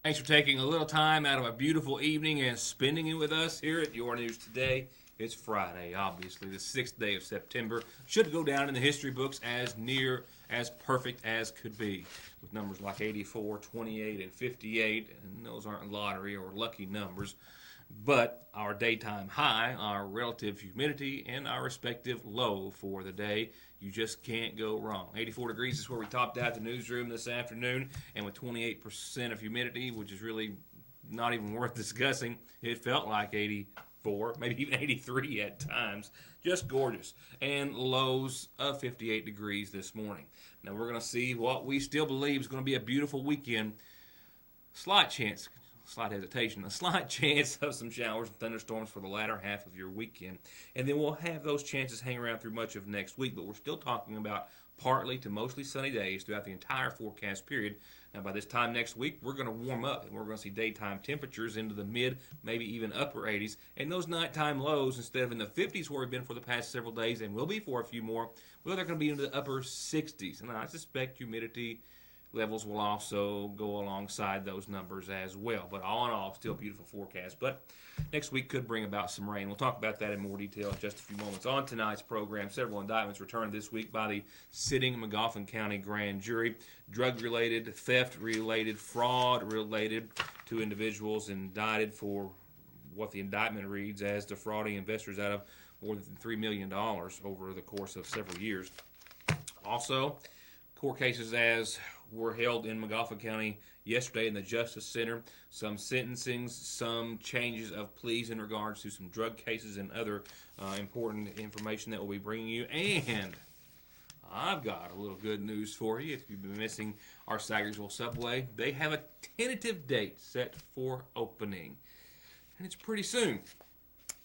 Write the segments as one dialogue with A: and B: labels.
A: Thanks for taking a little time out of a beautiful evening and spending it with us here at Your News Today. It's Friday, obviously, the 6th day of September. Should go down in the history books as near as perfect as could be, with numbers like 84, 28, and 58, and those aren't lottery or lucky numbers. But our daytime high, our relative humidity, and our respective low for the day, you just can't go wrong. 84 degrees is where we topped out the newsroom this afternoon, and with 28% of humidity, which is really not even worth discussing, it felt like 84, maybe even 83 at times. Just gorgeous. And lows of 58 degrees this morning. Now we're going to see what we still believe is going to be a beautiful weekend. Slight hesitation, a slight chance of some showers and thunderstorms for the latter half of your weekend. And then we'll have those chances hang around through much of next week, but we're still talking about partly to mostly sunny days throughout the entire forecast period. Now, by this time next week, we're going to warm up, and we're going to see daytime temperatures into the mid, maybe even upper 80s, and those nighttime lows, instead of in the 50s where we've been for the past several days, and will be for a few more, well, they're going to be into the upper 60s. And I suspect humidity levels will also go alongside those numbers as well. But all in all, still beautiful forecast. But next week could bring about some rain. We'll talk about that in more detail in just a few moments. On tonight's program, several indictments returned this week by the sitting Magoffin County Grand Jury. Drug-related, theft-related, fraud-related. 2 individuals indicted for what the indictment reads as defrauding investors out of more than $3 million over the course of several years. Also, court cases as were held in Magoffin County yesterday in the Justice Center. Some sentencings, some changes of pleas in regards to some drug cases and other important information that we'll be bringing you. And I've got a little good news for you. If you've been missing our Sagersville subway, they have a tentative date set for opening. And it's pretty soon.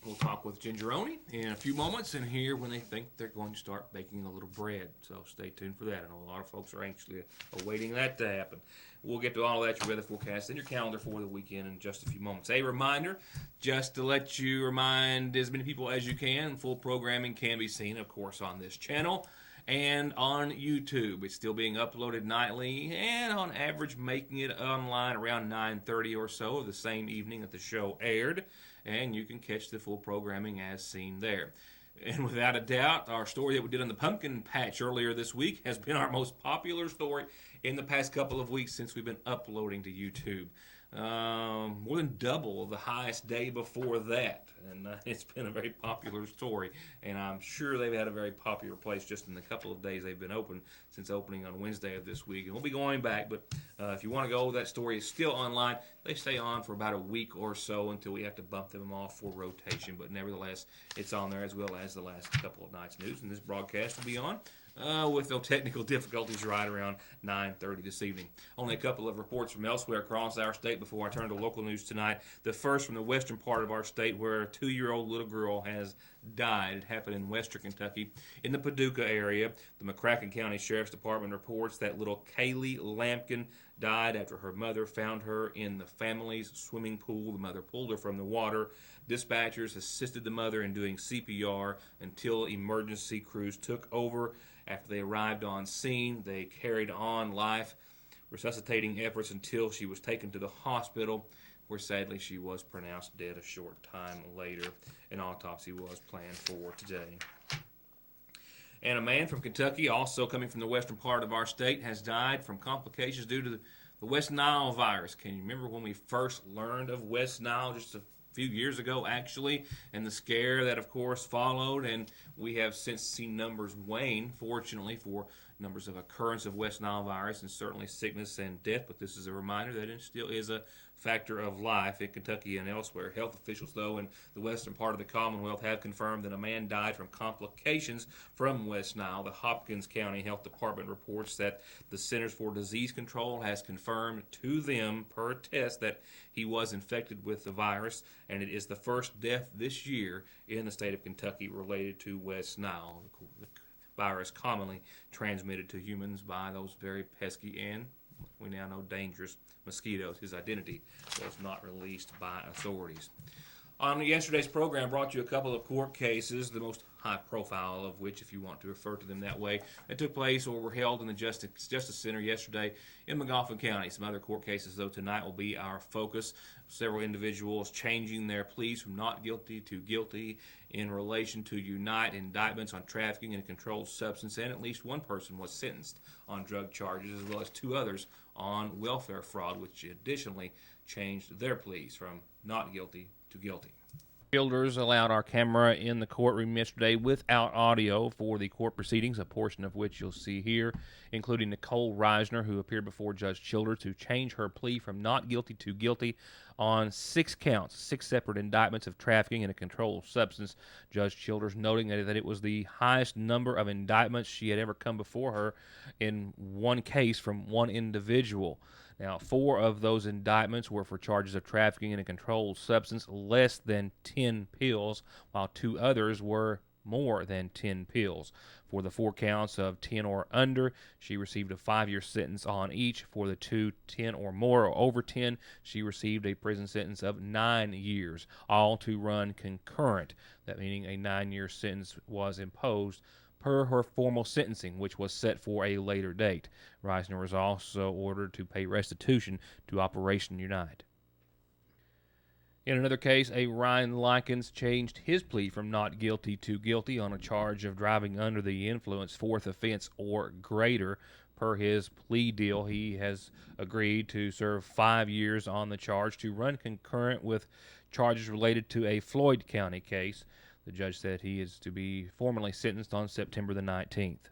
A: We'll talk with Gingeroni in a few moments and hear when they think they're going to start baking a little bread. So stay tuned for that. I know a lot of folks are anxiously awaiting that to happen. We'll get to all of that, your weather forecast, and your calendar for the weekend in just a few moments. A reminder, just to let you remind as many people as you can, full programming can be seen, of course, on this channel and on YouTube. It's still being uploaded nightly and on average making it online around 9:30 or so of the same evening that the show aired. And you can catch the full programming as seen there. And without a doubt, our story that we did on the pumpkin patch earlier this week has been our most popular story in the past couple of weeks since we've been uploading to YouTube. More than double the highest day before that. And it's been a very popular story. And I'm sure they've had a very popular place just in the couple of days they've been open since opening on Wednesday of this week. And we'll be going back, but if you want to go, that story is still online. They stay on for about a week or so until we have to bump them off for rotation. But nevertheless, it's on there as well as the last couple of nights' news. And this broadcast will be on with no technical difficulties right around 9:30 this evening. Only a couple of reports from elsewhere across our state before I turn to local news tonight. The first from the western part of our state where a 2-year-old little girl has died. It happened in western Kentucky in the Paducah area. The McCracken County Sheriff's Department reports that little Kaylee Lampkin died after her mother found her in the family's swimming pool. The mother pulled her from the water. Dispatchers assisted the mother in doing CPR until emergency crews took over. After they arrived on scene, they carried on life resuscitating efforts until she was taken to the hospital, where sadly she was pronounced dead a short time later. An autopsy was planned for today. And a man from Kentucky, also coming from the western part of our state, has died from complications due to the West Nile virus. Can you remember when we first learned of West Nile just a few years ago, actually, and the scare that, of course, followed? And we have since seen numbers wane, fortunately, for numbers of occurrence of West Nile virus and certainly sickness and death. But this is a reminder that it still is a factor of life in Kentucky and elsewhere. Health officials, though, in the western part of the Commonwealth have confirmed that a man died from complications from West Nile. The Hopkins County Health Department reports that the Centers for Disease Control has confirmed to them per test that he was infected with the virus, and it is the first death this year in the state of Kentucky related to West Nile, the virus commonly transmitted to humans by those very pesky and, we now know, dangerous mosquitoes. His identity was not released by authorities. On yesterday's program, brought you a couple of court cases, the most high profile of which, if you want to refer to them that way, that took place or were held in the Justice Center yesterday in McGoffin County. Some other court cases, though, tonight will be our focus. Several individuals changing their pleas from not guilty to guilty in relation to unite indictments on trafficking and a controlled substance, and at least one person was sentenced on drug charges, as well as two others on welfare fraud, which additionally changed their pleas from not guilty to guilty. Childers allowed our camera in the courtroom yesterday without audio for the court proceedings, a portion of which you'll see here, including Nicole Reisner, who appeared before Judge Childers to change her plea from not guilty to guilty on 6 counts, 6 separate indictments of trafficking and a controlled substance. Judge Childers noting that it was the highest number of indictments she had ever come before her in one case from one individual. Now, 4 of those indictments were for charges of trafficking in a controlled substance less than 10 pills, while 2 others were more than 10 pills. For the 4 counts of 10 or under, she received a 5-year sentence on each. For the 2, 10 or more or over 10, she received a prison sentence of 9 years, all to run concurrent. That meaning a 9-year sentence was imposed per her formal sentencing, which was set for a later date. Reisner was also ordered to pay restitution to Operation Unite. In another case, a Ryan Likens changed his plea from not guilty to guilty on a charge of driving under the influence, 4th offense or greater. Per his plea deal, he has agreed to serve 5 years on the charge to run concurrent with charges related to a Floyd County case. The judge said he is to be formally sentenced on September the 19th.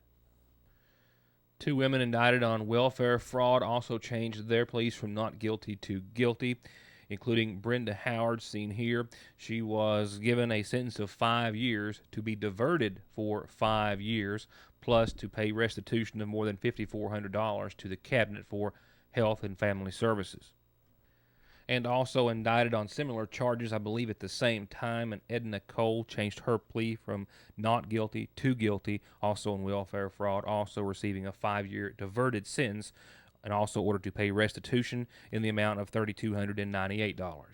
A: 2 women indicted on welfare fraud also changed their pleas from not guilty to guilty, including Brenda Howard, seen here. She was given a sentence of 5 years to be diverted for 5 years, plus to pay restitution of more than $5,400 to the Cabinet for Health and Family Services. And also indicted on similar charges, I believe at the same time, and Edna Cole changed her plea from not guilty to guilty, also in welfare fraud, also receiving a 5-year diverted sentence, and also ordered to pay restitution in the amount of $3,298.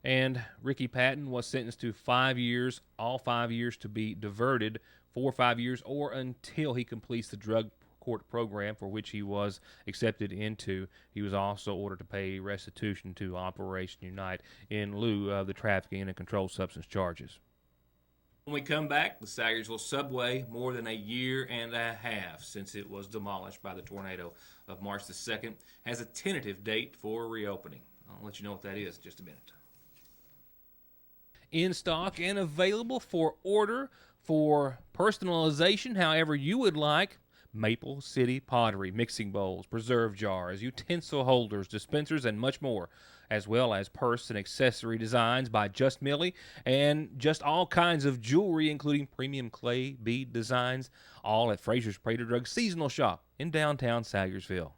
A: And Ricky Patton was sentenced to 5 years, all 5 years to be diverted for 5 years or until he completes the drug court program for which he was accepted into. He was also ordered to pay restitution to Operation Unite in lieu of the trafficking and controlled substance charges. When we come back, the Sayersville subway, more than a year and a half since it was demolished by the tornado of March the 2nd, has a tentative date for reopening. I'll let you know what that is in just a minute. In stock and available for order for personalization however you would like. Maple City Pottery, mixing bowls, preserve jars, utensil holders, dispensers, and much more, as well as purse and accessory designs by Just Millie, and just all kinds of jewelry, including premium clay bead designs, all at Fraser's Prater Drug Seasonal Shop in downtown Sayersville.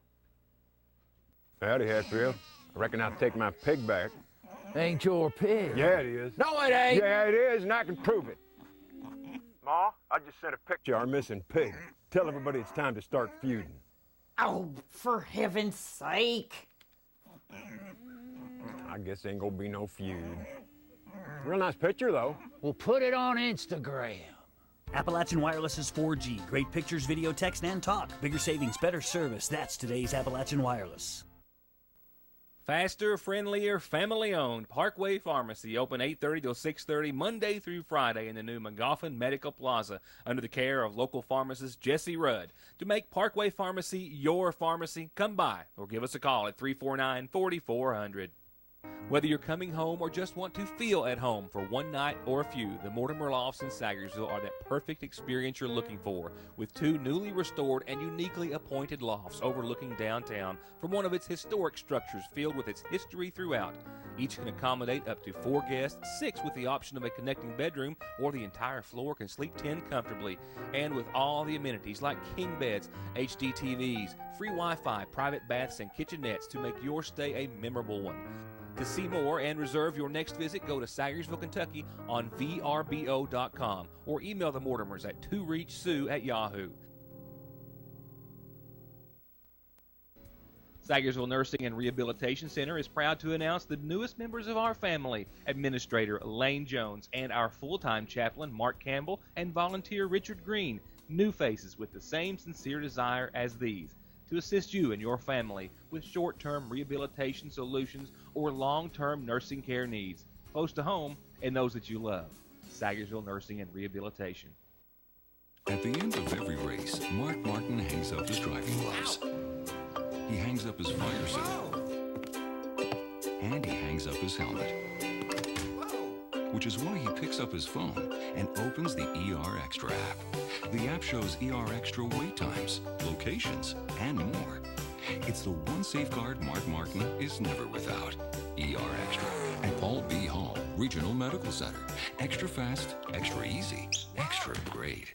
B: Howdy, Hatfield. I reckon I'll take my pig back.
C: Ain't your pig.
B: Yeah, it is.
C: No, it ain't.
B: Yeah, it is, and I can prove it. Ma, I just sent a picture of our missing pig. Tell everybody it's time to start feuding.
D: Oh, for heaven's sake.
B: I guess ain't gonna be no feud. Real nice picture, though.
C: We'll put it on Instagram.
E: Appalachian Wireless is 4G. Great pictures, video, text, and talk. Bigger savings, better service. That's today's Appalachian Wireless.
A: Faster, friendlier, family-owned Parkway Pharmacy, open 8:30 till 6:30 Monday through Friday in the new McGoffin Medical Plaza under the care of local pharmacist Jesse Rudd. To make Parkway Pharmacy your pharmacy, come by or give us a call at 349-4400. Whether you're coming home or just want to feel at home for one night or a few, the Mortimer Lofts in Sayersville are that perfect experience you're looking for, with 2 newly restored and uniquely appointed lofts overlooking downtown from one of its historic structures filled with its history throughout. Each can accommodate up to 4 guests, 6 with the option of a connecting bedroom, or the entire floor can sleep 10 comfortably. And with all the amenities like king beds, HD TVs, free Wi-Fi, private baths, and kitchenettes to make your stay a memorable one. To see more and reserve your next visit, go to Sayersville, Kentucky on vrbo.com or email the Mortimers at 2reachsue@yahoo. Sagersville Nursing and Rehabilitation Center is proud to announce the newest members of our family, Administrator Lane Jones and our full-time chaplain Mark Campbell and volunteer Richard Green, new faces with the same sincere desire as these, to assist you and your family with short-term rehabilitation solutions or long-term nursing care needs, close to home and those that you love. Sagersville Nursing and Rehabilitation.
F: At the end of every race, Mark Martin hangs up his driving gloves. He hangs up his fire suit. And he hangs up his helmet. Which is why he picks up his phone and opens the ER Extra app. The app shows ER Extra wait times, locations, and more. It's the one safeguard Mark Martin is never without. ER Extra at Paul B. Hall Regional Medical Center. Extra fast, extra easy, extra great.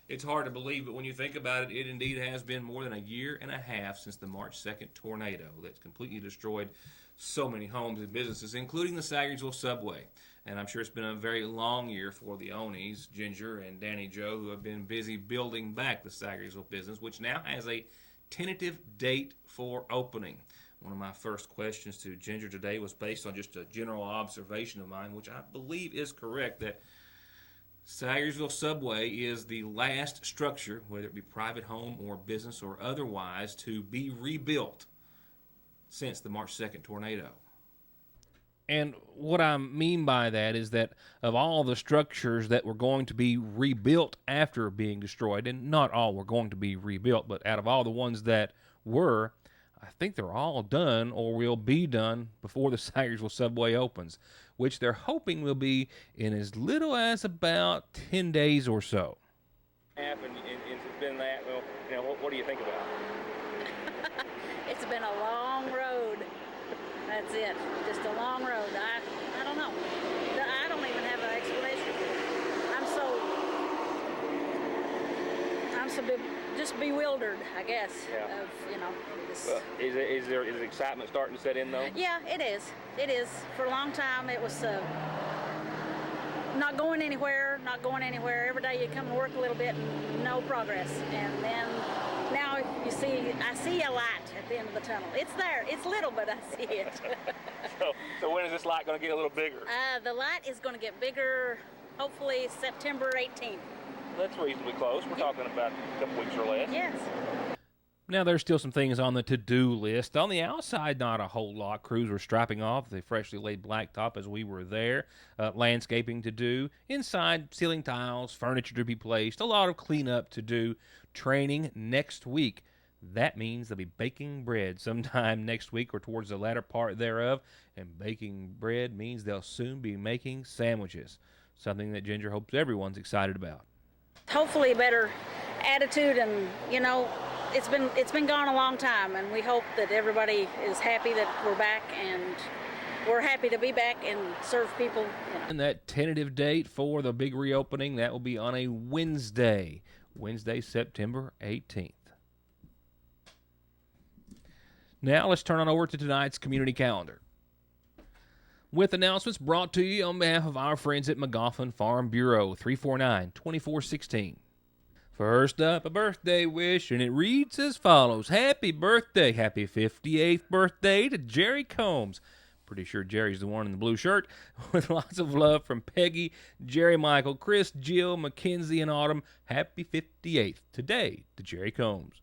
A: It's hard to believe, but when you think about it, it indeed has been more than a year and a half since the March 2nd tornado that's completely destroyed so many homes and businesses, including the Sagersville subway. And I'm sure it's been a very long year for the Oneys, Ginger and Danny Joe, who have been busy building back the Sagersville business, which now has a tentative date for opening. One of my first questions to Ginger today was based on just a general observation of mine, which I believe is correct, that Sagersville Subway is the last structure, whether it be private home or business or otherwise, to be rebuilt since the March 2nd tornado. And what I mean by that is that of all the structures that were going to be rebuilt after being destroyed, and not all were going to be rebuilt, but out of all the ones that were, I think they're all done or will be done before the Sagersville Subway opens, which they're hoping will be in as little as about 10 days or so.
G: And it's been that, well, you know, what do you think about it?
H: It's been a long road. That's it. Just a long road. I don't know. I don't even have an explanation. I'm so just bewildered, I guess.
G: Yeah.
H: Of, you know. This.
G: Well, is excitement starting to set in though?
H: Yeah, it is. It is. For a long time, it was not going anywhere. Every day you come to work a little bit and no progress. And then now I see a light at the end of the tunnel. It's there. It's little, but I see it.
G: So when is this light going to get a little bigger?
H: The light is going to get bigger, hopefully September 18th.
G: That's reasonably close. We're talking about a couple weeks or less.
H: Yes.
A: Now, there's still some things on the to-do list. On the outside, not a whole lot. Crews were strapping off the freshly laid blacktop as we were there. Landscaping to do. Inside, ceiling tiles, furniture to be placed. A lot of cleanup to do. Training next week. That means they'll be baking bread sometime next week or towards the latter part thereof. And baking bread means they'll soon be making sandwiches. Something that Ginger hopes everyone's excited about.
H: Hopefully a better attitude, and, you know, it's been gone a long time, and we hope that everybody is happy that we're back, and we're happy to be back and serve people. Yeah.
A: And that tentative date for the big reopening, that will be on a Wednesday, September 18th. Now let's turn on over to tonight's community calendar, with announcements brought to you on behalf of our friends at McGoffin Farm Bureau, 349-2416. First up, a birthday wish, and it reads as follows. Happy birthday, happy 58th birthday to Jerry Combs. Pretty sure Jerry's the one in the blue shirt. With lots of love from Peggy, Jerry Michael, Chris, Jill, Mackenzie, and Autumn. Happy 58th today to Jerry Combs.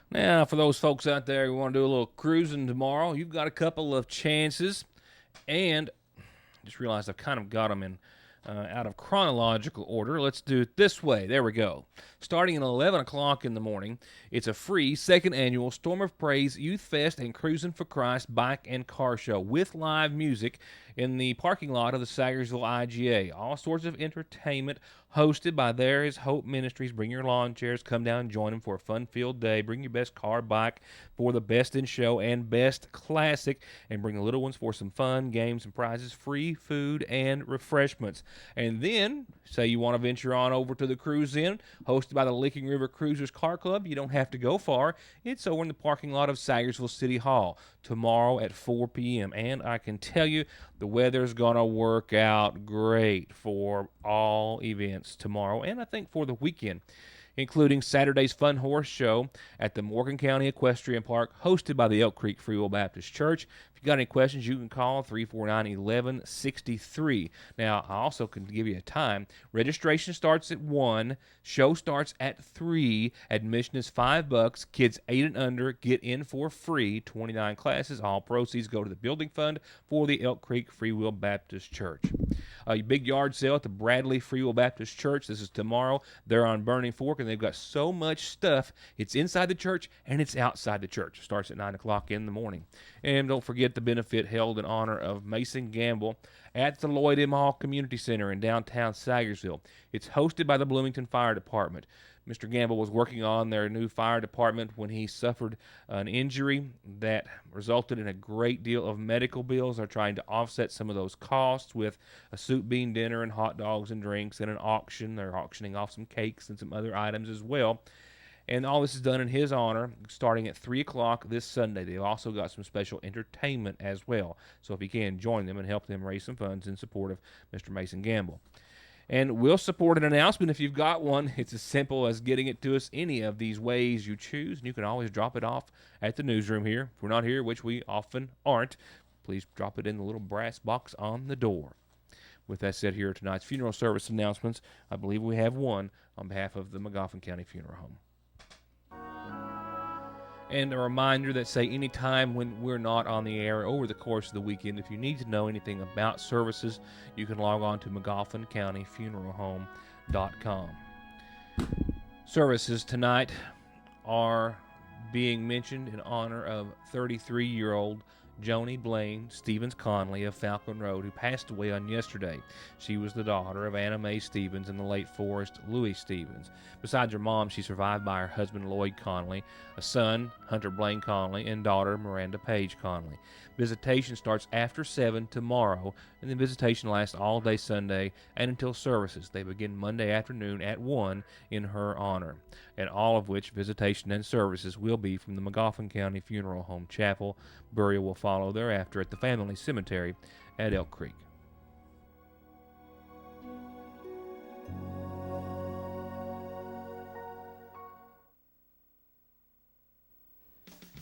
A: Now, for those folks out there who want to do a little cruising tomorrow, you've got a couple of chances. And I just realized I've kind of got them in out of chronological order. Let's do it this way. There we go. Starting at 11 o'clock in the morning, it's a free second annual Storm of Praise Youth Fest and Cruising for Christ bike and car show with live music in the parking lot of the Sagersville IGA. All sorts of entertainment hosted by There Is Hope Ministries. Bring your lawn chairs. Come down and join them for a fun-filled day. Bring your best car, bike for the best in show and best classic. And bring the little ones for some fun, games, and prizes, free food and refreshments. And then, say you want to venture on over to the Cruise Inn, hosted by the Licking River Cruisers Car Club. You don't have to go far. It's over in the parking lot of Sagersville City Hall tomorrow at 4 p.m. And I can tell you, the The weather's going to work out great for all events tomorrow, and I think for the weekend, including Saturday's Fun Horse Show at the Morgan County Equestrian Park, hosted by the Elk Creek Free Will Baptist Church. If you got any questions, you can call 349-1163. Now, I also can give you a time. Registration starts at 1. Show starts at 3. Admission is $5. Kids 8 and under get in for free. 29 classes. All proceeds go to the building fund for the Elk Creek Free Will Baptist Church. A big yard sale at the Bradley Free Will Baptist Church. This is tomorrow. They're on Burning Fork, and they've got so much stuff. It's inside the church, and it's outside the church. It starts at 9 o'clock in the morning. And don't forget the benefit held in honor of Mason Gamble at the Lloyd M. Hall Community Center in downtown Sagersville. It's hosted by the Bloomington Fire Department. Mr. Gamble was working on their new fire department when he suffered an injury that resulted in a great deal of medical bills. They're trying to offset some of those costs with a soup bean dinner and hot dogs and drinks and an auction. They're auctioning off some cakes and some other items as well. And all this is done in his honor, starting at 3 o'clock this Sunday. They've also got some special entertainment as well. So if you can, join them and help them raise some funds in support of Mr. Mason Gamble. And we'll support an announcement if you've got one. It's as simple as getting it to us any of these ways you choose. And you can always drop it off at the newsroom here. If we're not here, which we often aren't, please drop it in the little brass box on the door. With that said, here are tonight's funeral service announcements. I believe we have one on behalf of the Magoffin County Funeral Home. And a reminder that, say, any time when we're not on the air over the course of the weekend, if you need to know anything about services, you can log on to MagoffinCountyFuneralHome.com. Services tonight are being mentioned in honor of 33-year-old Joni Blaine Stevens Conley of Falcon Road, who passed away on yesterday. She was the daughter of Anna Mae Stevens and the late Forrest Louis Stevens. Besides her mom, she's survived by her husband Lloyd Conley, a son, Hunter Blaine Conley, and daughter, Miranda Page Conley. Visitation starts after 7 tomorrow, and then visitation lasts all day Sunday and until services. They begin Monday afternoon at 1 in her honor, and all of which visitation and services will be from the Magoffin County Funeral Home Chapel. Burial will follow thereafter at the family cemetery at Elk Creek.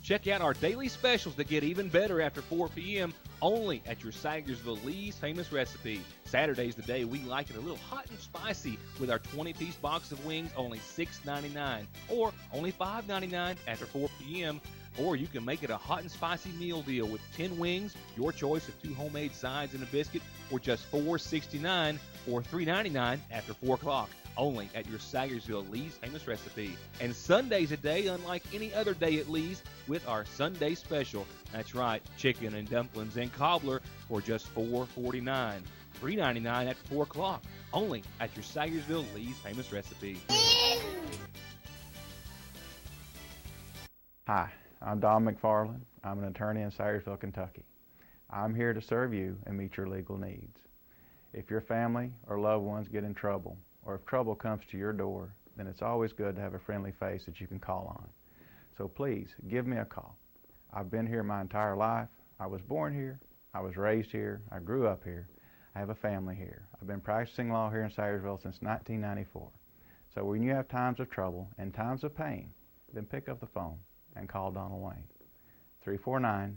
A: Check out our daily specials that get even better after 4 p.m. only at your Sagersville Lee's Famous Recipe. Saturday's the day we like it a little hot and spicy with our 20-piece box of wings, only $6.99, or only $5.99 after 4 p.m., or you can make it a hot and spicy meal deal with 10 wings, your choice of 2 homemade sides and a biscuit for just $4.69 or $3.99 after 4 o'clock. Only at your Sagersville Lee's Famous Recipe. And Sunday's a day unlike any other day at Lee's with our Sunday special. That's right, chicken and dumplings and cobbler for just $4.49. $3.99 after 4 o'clock. Only at your Sagersville Lee's Famous Recipe.
I: Hi, I'm Don McFarland. I'm an attorney in Sagersville, Kentucky. I'm here to serve you and meet your legal needs. If your family or loved ones get in trouble, or if trouble comes to your door, then it's always good to have a friendly face that you can call on. So please, give me a call. I've been here my entire life. I was born here. I was raised here. I grew up here. I have a family here. I've been practicing law here in Sagersville since 1994. So when you have times of trouble and times of pain, then pick up the phone and call Donald Wayne. 349-9000.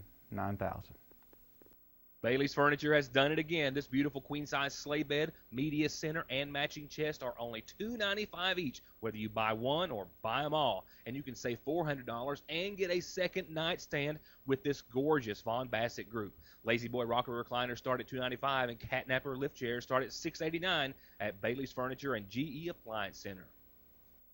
A: Bailey's Furniture has done it again. This beautiful queen-size sleigh bed, media center, and matching chest are only $295 each, whether you buy one or buy them all. And you can save $400 and get a second nightstand with this gorgeous Von Bassett group. Lazy Boy rocker recliners start at $295, and Catnapper lift chairs start at $689 at Bailey's Furniture and GE Appliance Center.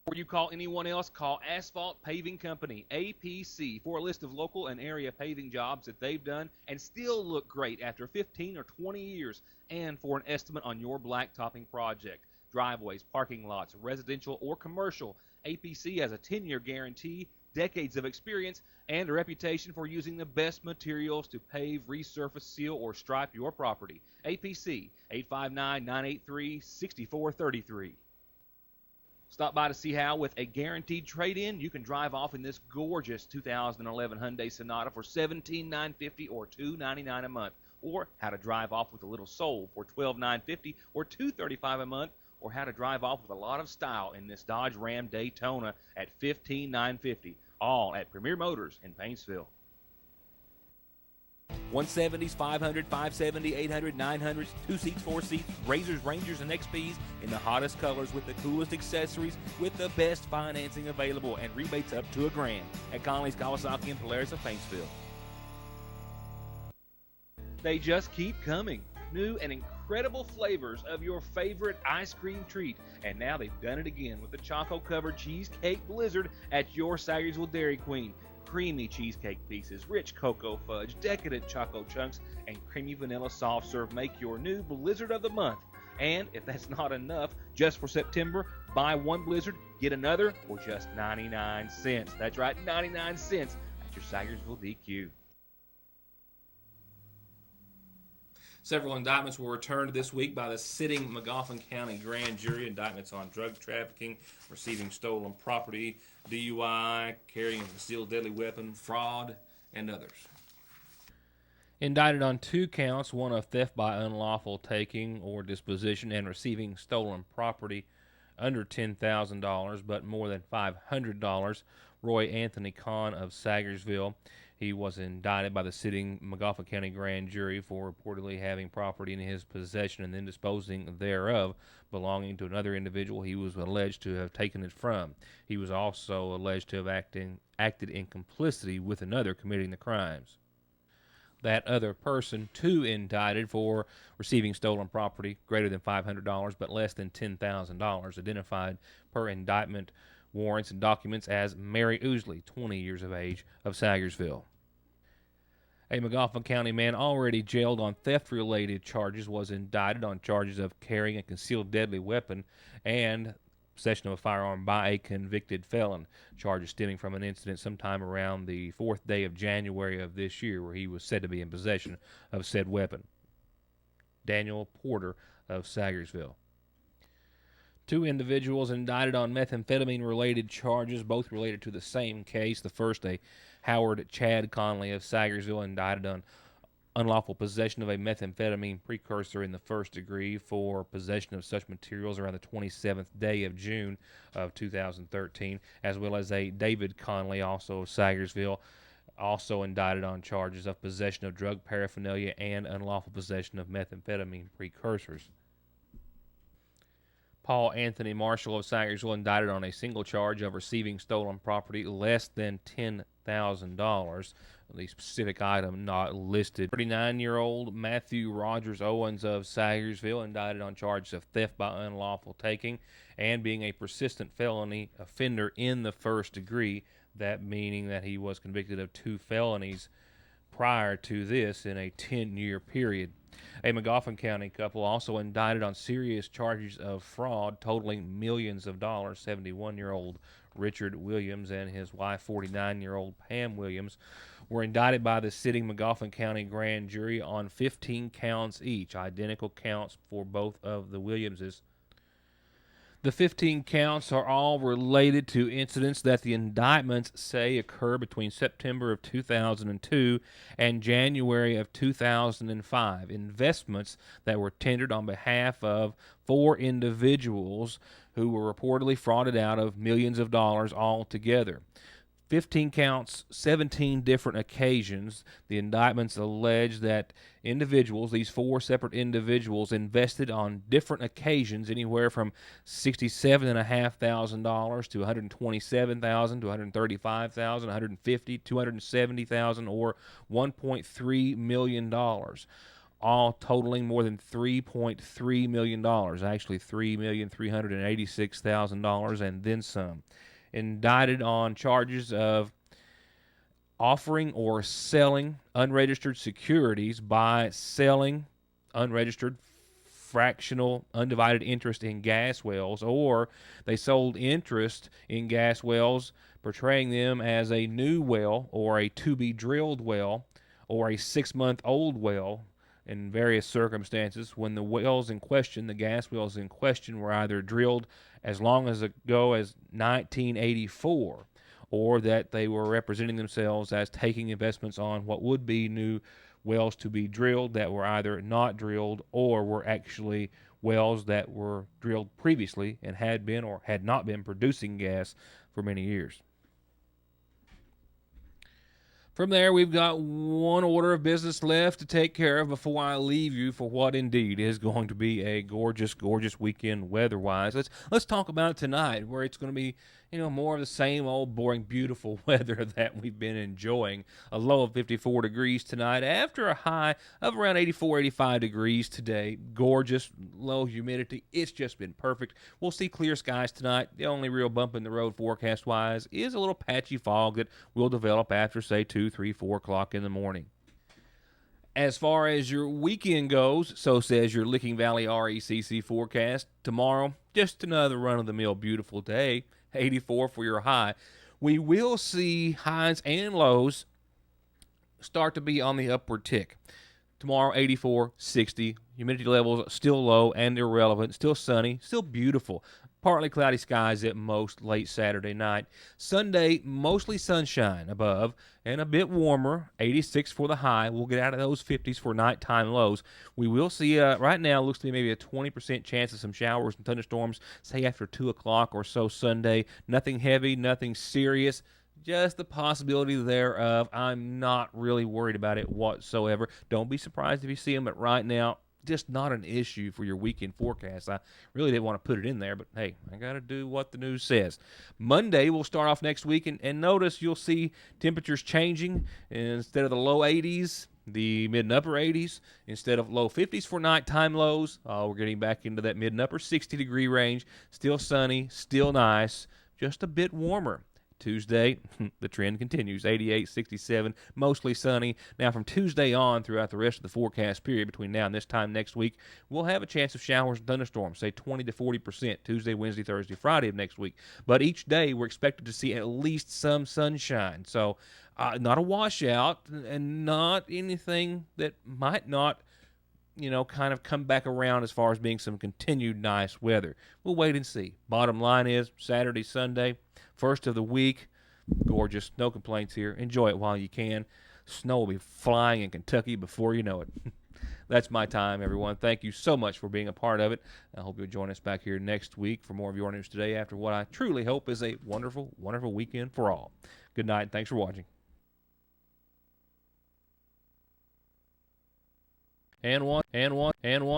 A: Before you call anyone else, call Asphalt Paving Company, APC, for a list of local and area paving jobs that they've done and still look great after 15 or 20 years, and for an estimate on your blacktopping project. Driveways, parking lots, residential or commercial. APC has a 10-year guarantee, decades of experience, and a reputation for using the best materials to pave, resurface, seal, or stripe your property. APC, 859-983-6433. Stop by to see how, with a guaranteed trade-in, you can drive off in this gorgeous 2011 Hyundai Sonata for $17,950 or $299 a month.
G: or How to Drive Off with a Little Soul for $12,950 or $235 a month, or How to Drive Off with a Lot of Style in this Dodge Ram Daytona at $15,950, all at Premier Motors in Paintsville. 170s, 500, 570, 800, 900s, 2 seats, 4 seats, Razors, Rangers, and XPs in the hottest colors with the coolest accessories with the best financing available and rebates up to $1,000 at Conley's, Kawasaki, and Polaris of Paintsville. They just keep coming. New and incredible flavors of your favorite ice cream treat. And now they've done it again with the Choco-Covered Cheesecake Blizzard at your Sagersville Dairy Queen. Creamy cheesecake pieces, rich cocoa fudge, decadent choco chunks, and creamy vanilla soft serve make your new Blizzard of the month. And if that's not enough, just for September, buy one Blizzard, get another for just 99 cents. That's right, 99 cents at your Sagersville DQ.
A: Several indictments were returned this week by the sitting Magoffin County Grand Jury. Indictments on drug trafficking, receiving stolen property, DUI, carrying a concealed deadly weapon, fraud, and others. Indicted on 2 counts, one of theft by unlawful taking or disposition and receiving stolen property under $10,000 but more than $500, Roy Anthony Kahn of Sagersville. He was indicted by the sitting Magoffin County Grand Jury for reportedly having property in his possession and then disposing thereof belonging to another individual he was alleged to have taken it from. He was also alleged to have acted in complicity with another committing the crimes. That other person, too, indicted for receiving stolen property greater than $500 but less than $10,000, identified per indictment warrants and documents as Mary Ousley, 20 years of age, of Sagersville. A Magoffin County man already jailed on theft-related charges was indicted on charges of carrying a concealed deadly weapon and possession of a firearm by a convicted felon, charges stemming from an incident sometime around the 4th day of January of this year where he was said to be in possession of said weapon. Daniel Porter of Sagersville. 2 individuals indicted on methamphetamine-related charges, both related to the same case. The first, a Howard Chad Conley of Sagersville, indicted on unlawful possession of a methamphetamine precursor in the first degree for possession of such materials around the 27th day of June of 2013, as well as a David Conley, also of Sagersville, also indicted on charges of possession of drug paraphernalia and unlawful possession of methamphetamine precursors. Paul Anthony Marshall of Sagersville, indicted on a single charge of receiving stolen property less than $10,000. The specific item not listed. 39-year-old Matthew Rogers Owens of Sagersville, indicted on charges of theft by unlawful taking and being a persistent felony offender in the first degree, that meaning that he was convicted of 2 felonies prior to this in a 10-year period. A Magoffin County couple also indicted on serious charges of fraud totaling millions of dollars. 71-year-old Richard Williams and his wife, 49-year-old Pam Williams, were indicted by the sitting Magoffin County Grand Jury on 15 counts each, identical counts for both of the Williamses. The 15 counts are all related to incidents that the indictments say occur between September of 2002 and January of 2005. Investments that were tendered on behalf of 4 individuals who were reportedly frauded out of millions of dollars altogether. 15 counts, 17 different occasions. The indictments allege that individuals, these 4 separate individuals, invested on different occasions anywhere from $67,500 to $127,000 to $135,000, $150,000, $270,000, or $1.3 million. All totaling more than $3.3 million, actually $3,386,000 and then some. Indicted on charges of offering or selling unregistered securities by selling unregistered fractional undivided interest in gas wells, or they sold interest in gas wells portraying them as a new well or a to-be-drilled well or a 6-month-old well in various circumstances when the wells in question, the gas wells in question, were either drilled as long ago as 1984, or that they were representing themselves as taking investments on what would be new wells to be drilled that were either not drilled or were actually wells that were drilled previously and had been or had not been producing gas for many years. From there, we've got one order of business left to take care of before I leave you for what indeed is going to be a gorgeous, gorgeous weekend weather-wise. Let's talk about tonight, where it's going to be, more of the same old boring, beautiful weather that we've been enjoying. A low of 54 degrees tonight after a high of around 84, 85 degrees today. Gorgeous, low humidity. It's just been perfect. We'll see clear skies tonight. The only real bump in the road forecast-wise is a little patchy fog that will develop after, say, 2, 3, 4 o'clock in the morning. As far as your weekend goes, so says your Licking Valley RECC forecast. Tomorrow, just another run-of-the-mill beautiful day. 84 for your high. We will see highs and lows start to be on the upward tick. Tomorrow, 84, 60. Humidity levels still low and irrelevant. Still sunny, still beautiful. Partly cloudy skies at most late Saturday night. Sunday, mostly sunshine above and a bit warmer. 86 for the high. We'll get out of those 50s for nighttime lows. We will see, right now, looks to be maybe a 20% chance of some showers and thunderstorms, say after 2 o'clock or so Sunday. Nothing heavy, nothing serious. Just the possibility thereof. I'm not really worried about it whatsoever. Don't be surprised if you see them, but right now, just not an issue for your weekend forecast. I really didn't want to put it in there, but hey, I got to do what the news says. Monday, we'll start off next week, and notice you'll see temperatures changing. Instead of the low 80s, the mid and upper 80s. Instead of low 50s for nighttime lows, we're getting back into that mid and upper 60-degree range. Still sunny, still nice, just a bit warmer. Tuesday, the trend continues, 88, 67, mostly sunny. Now from Tuesday on throughout the rest of the forecast period between now and this time next week, we'll have a chance of showers and thunderstorms, say 20 to 40%, Tuesday, Wednesday, Thursday, Friday of next week. But each day we're expected to see at least some sunshine. So not a washout and not anything that might not kind of come back around as far as being some continued nice weather. We'll wait and see. Bottom line is Saturday, Sunday, first of the week, gorgeous. No complaints here. Enjoy it while you can. Snow will be flying in Kentucky before you know it. That's my time, everyone. Thank you so much for being a part of it. I hope you'll join us back here next week for more of Your News Today after what I truly hope is a wonderful, wonderful weekend for all. Good night, and thanks for watching. And one.